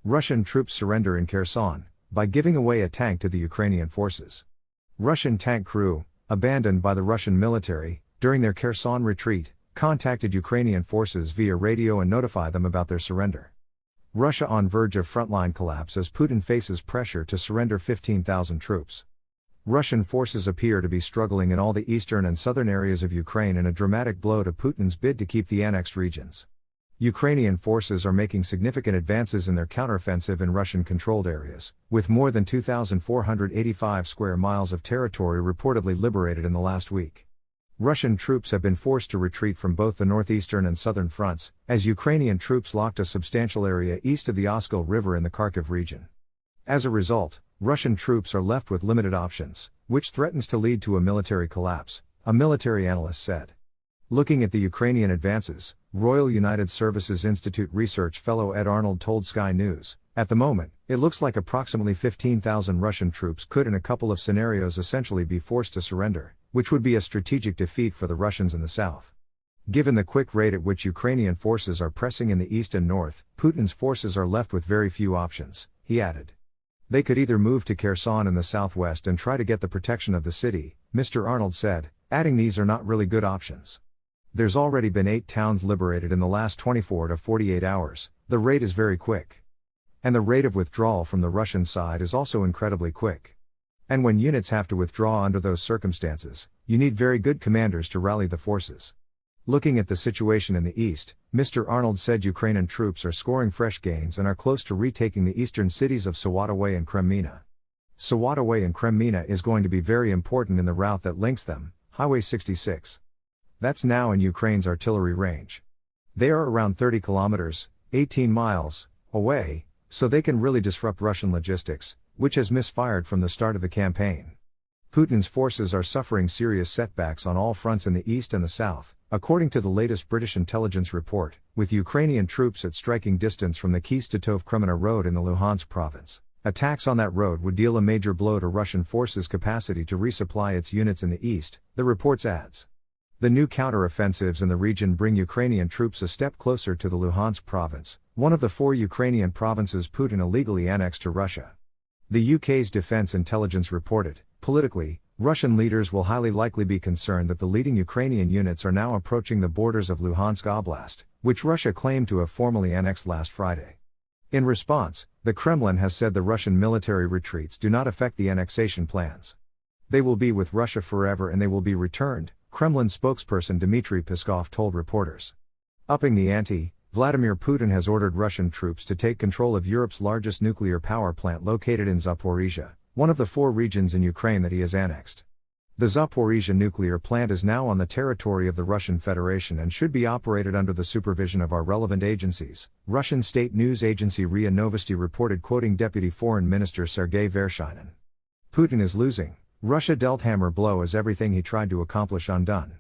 Russian troops surrender in Kherson, by giving away a tank to the Ukrainian forces. Russian tank crew, abandoned by the Russian military, during their Kherson retreat, contacted Ukrainian forces via radio and notified them about their surrender. Russia on verge of frontline collapse as Putin faces pressure to surrender 15,000 troops. Russian forces appear to be struggling in all the eastern and southern areas of Ukraine in a dramatic blow to Putin's bid to keep the annexed regions. Ukrainian forces are making significant advances in their counteroffensive in Russian-controlled areas, with more than 2,485 square miles of territory reportedly liberated in the last week. Russian troops have been forced to retreat from both the northeastern and southern fronts, as Ukrainian troops locked a substantial area east of the Oskil River in the Kharkiv region. As a result, Russian troops are left with limited options, which threatens to lead to a military collapse, a military analyst said. Looking at the Ukrainian advances, Royal United Services Institute research fellow Ed Arnold told Sky News, "At the moment, it looks like approximately 15,000 Russian troops could in a couple of scenarios essentially be forced to surrender, which would be a strategic defeat for the Russians in the south. Given the quick rate at which Ukrainian forces are pressing in the east and north, Putin's forces are left with very few options," he added. They could either move to Kherson in the southwest and try to get the protection of the city, Mr. Arnold said, adding these are not really good options. There's already been 8 towns liberated in the last 24 to 48 hours, the rate is very quick. And the rate of withdrawal from the Russian side is also incredibly quick. And when units have to withdraw under those circumstances, you need very good commanders to rally the forces. Looking at the situation in the east, Mr. Arnold said Ukrainian troops are scoring fresh gains and are close to retaking the eastern cities of Sawatowe and Kremina. Sawatowe and Kremina is going to be very important in the route that links them, Highway 66. That's now in Ukraine's artillery range. They are around 30 kilometers, 18 miles, away, so they can really disrupt Russian logistics, which has misfired from the start of the campaign. Putin's forces are suffering serious setbacks on all fronts in the east and the south, according to the latest British intelligence report, with Ukrainian troops at striking distance from the Kiev-Titov-Kremina road in the Luhansk province. Attacks on that road would deal a major blow to Russian forces' capacity to resupply its units in the east, the report adds. The new counter-offensives in the region bring Ukrainian troops a step closer to the Luhansk province, one of the 4 Ukrainian provinces Putin illegally annexed to Russia. The UK's Defense Intelligence reported, politically, Russian leaders will highly likely be concerned that the leading Ukrainian units are now approaching the borders of Luhansk Oblast, which Russia claimed to have formally annexed last Friday. In response, the Kremlin has said the Russian military retreats do not affect the annexation plans. They will be with Russia forever and they will be returned, Kremlin spokesperson Dmitry Peskov told reporters. Upping the ante, Vladimir Putin has ordered Russian troops to take control of Europe's largest nuclear power plant located in Zaporizhia, one of the 4 regions in Ukraine that he has annexed. The Zaporizhia nuclear plant is now on the territory of the Russian Federation and should be operated under the supervision of our relevant agencies, Russian state news agency RIA Novosti reported, quoting Deputy Foreign Minister Sergei Vershinin. Putin is losing. Russia dealt hammer blow as everything he tried to accomplish undone.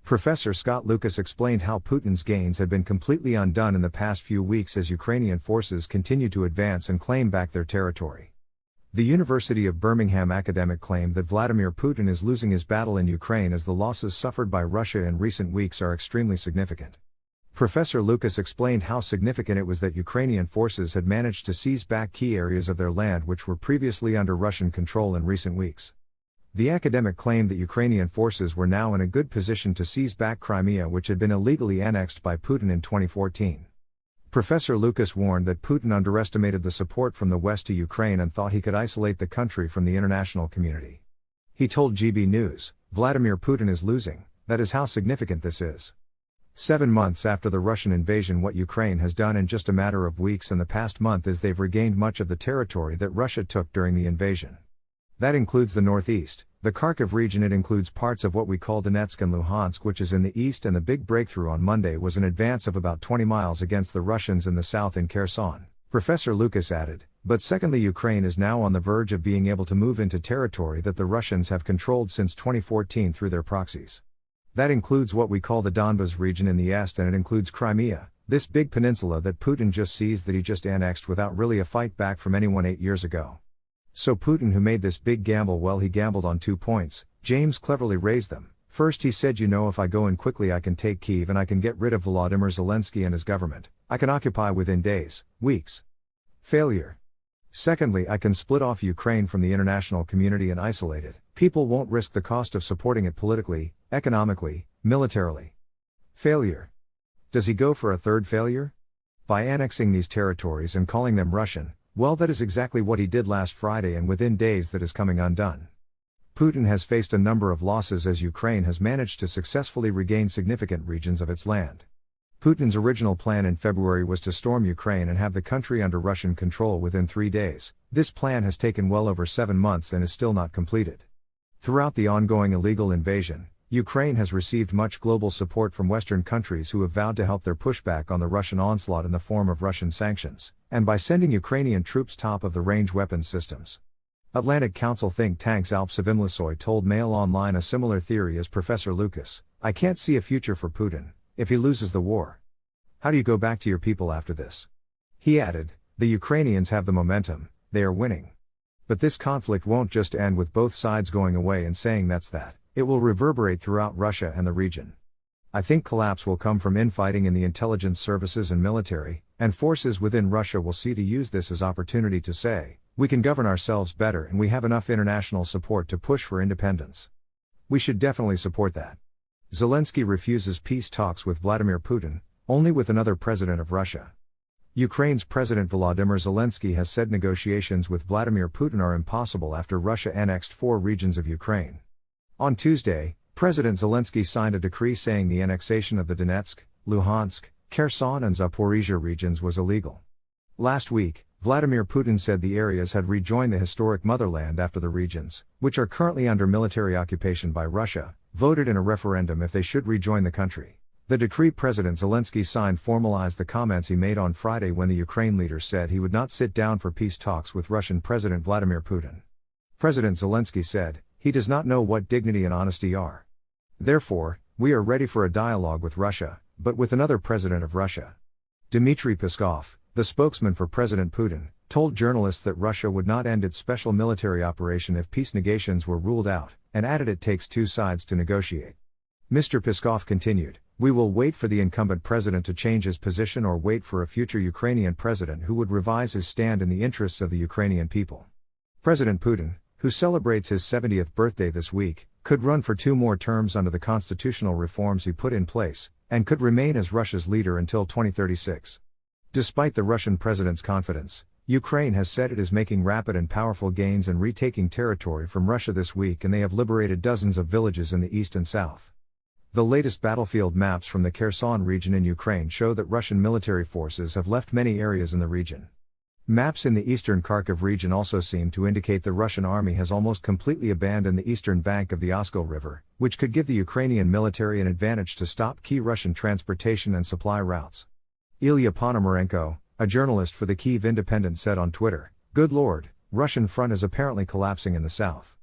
Professor Scott Lucas explained how Putin's gains had been completely undone in the past few weeks as Ukrainian forces continue to advance and claim back their territory. The University of Birmingham academic claimed that Vladimir Putin is losing his battle in Ukraine as the losses suffered by Russia in recent weeks are extremely significant. Professor Lucas explained how significant it was that Ukrainian forces had managed to seize back key areas of their land which were previously under Russian control in recent weeks. The academic claimed that Ukrainian forces were now in a good position to seize back Crimea, which had been illegally annexed by Putin in 2014. Professor Lucas warned that Putin underestimated the support from the West to Ukraine and thought he could isolate the country from the international community. He told GB News, "Vladimir Putin is losing, that is how significant this is." 7 months after the Russian invasion, what Ukraine has done in just a matter of weeks and the past month is they've regained much of the territory that Russia took during the invasion. That includes the northeast, the Kharkiv region. It includes parts of what we call Donetsk and Luhansk, which is in the east, and the big breakthrough on Monday was an advance of about 20 miles against the Russians in the south in Kherson, Professor Lucas added. But secondly, Ukraine is now on the verge of being able to move into territory that the Russians have controlled since 2014 through their proxies. That includes what we call the Donbas region in the east, and it includes Crimea, this big peninsula that Putin just seized, that he just annexed without really a fight back from anyone 8 years ago. So Putin, who made this big gamble, well, he gambled on 2 points. James cleverly raised them. First, he said, if I go in quickly I can take Kyiv and I can get rid of Volodymyr Zelensky and his government. I can occupy within days, weeks. Failure. Secondly, I can split off Ukraine from the international community and isolate it. People won't risk the cost of supporting it politically, economically, militarily. Failure. Does he go for a third failure? By annexing these territories and calling them Russian, well, that is exactly what he did last Friday, and within days that is coming undone. Putin has faced a number of losses as Ukraine has managed to successfully regain significant regions of its land. Putin's original plan in February was to storm Ukraine and have the country under Russian control within 3 days. This plan has taken well over 7 months and is still not completed. Throughout the ongoing illegal invasion, Ukraine has received much global support from Western countries who have vowed to help their pushback on the Russian onslaught in the form of Russian sanctions, and by sending Ukrainian troops top-of-the-range weapons systems. Atlantic Council think tank's Alp Savimlisoy told Mail Online a similar theory as Professor Lucas. I can't see a future for Putin if he loses the war. How do you go back to your people after this? He added, the Ukrainians have the momentum, they are winning. But this conflict won't just end with both sides going away and saying that's that. It will reverberate throughout Russia and the region. I think collapse will come from infighting in the intelligence services and military, and forces within Russia will see to use this as opportunity to say, we can govern ourselves better and we have enough international support to push for independence. We should definitely support that. Zelensky refuses peace talks with Vladimir Putin, only with another president of Russia. Ukraine's President Volodymyr Zelensky has said negotiations with Vladimir Putin are impossible after Russia annexed 4 regions of Ukraine. On Tuesday, President Zelensky signed a decree saying the annexation of the Donetsk, Luhansk, Kherson and Zaporizhia regions was illegal. Last week, Vladimir Putin said the areas had rejoined the historic motherland after the regions, which are currently under military occupation by Russia, voted in a referendum if they should rejoin the country. The decree President Zelensky signed formalized the comments he made on Friday when the Ukraine leader said he would not sit down for peace talks with Russian President Vladimir Putin. President Zelensky said, he does not know what dignity and honesty are. Therefore, we are ready for a dialogue with Russia, but with another president of Russia. Dmitry Peskov, the spokesman for President Putin, told journalists that Russia would not end its special military operation if peace negotiations were ruled out, and added it takes 2 sides to negotiate. Mr. Peskov continued, we will wait for the incumbent president to change his position or wait for a future Ukrainian president who would revise his stand in the interests of the Ukrainian people. President Putin, who celebrates his 70th birthday this week, could run for 2 more terms under the constitutional reforms he put in place, and could remain as Russia's leader until 2036. Despite the Russian president's confidence, Ukraine has said it is making rapid and powerful gains and retaking territory from Russia this week, and they have liberated dozens of villages in the east and south. The latest battlefield maps from the Kherson region in Ukraine show that Russian military forces have left many areas in the region. Maps in the eastern Kharkiv region also seem to indicate the Russian army has almost completely abandoned the eastern bank of the Oskil River, which could give the Ukrainian military an advantage to stop key Russian transportation and supply routes. Ilya Ponomarenko, a journalist for the Kyiv Independent, said on Twitter, "Good Lord, Russian front is apparently collapsing in the south.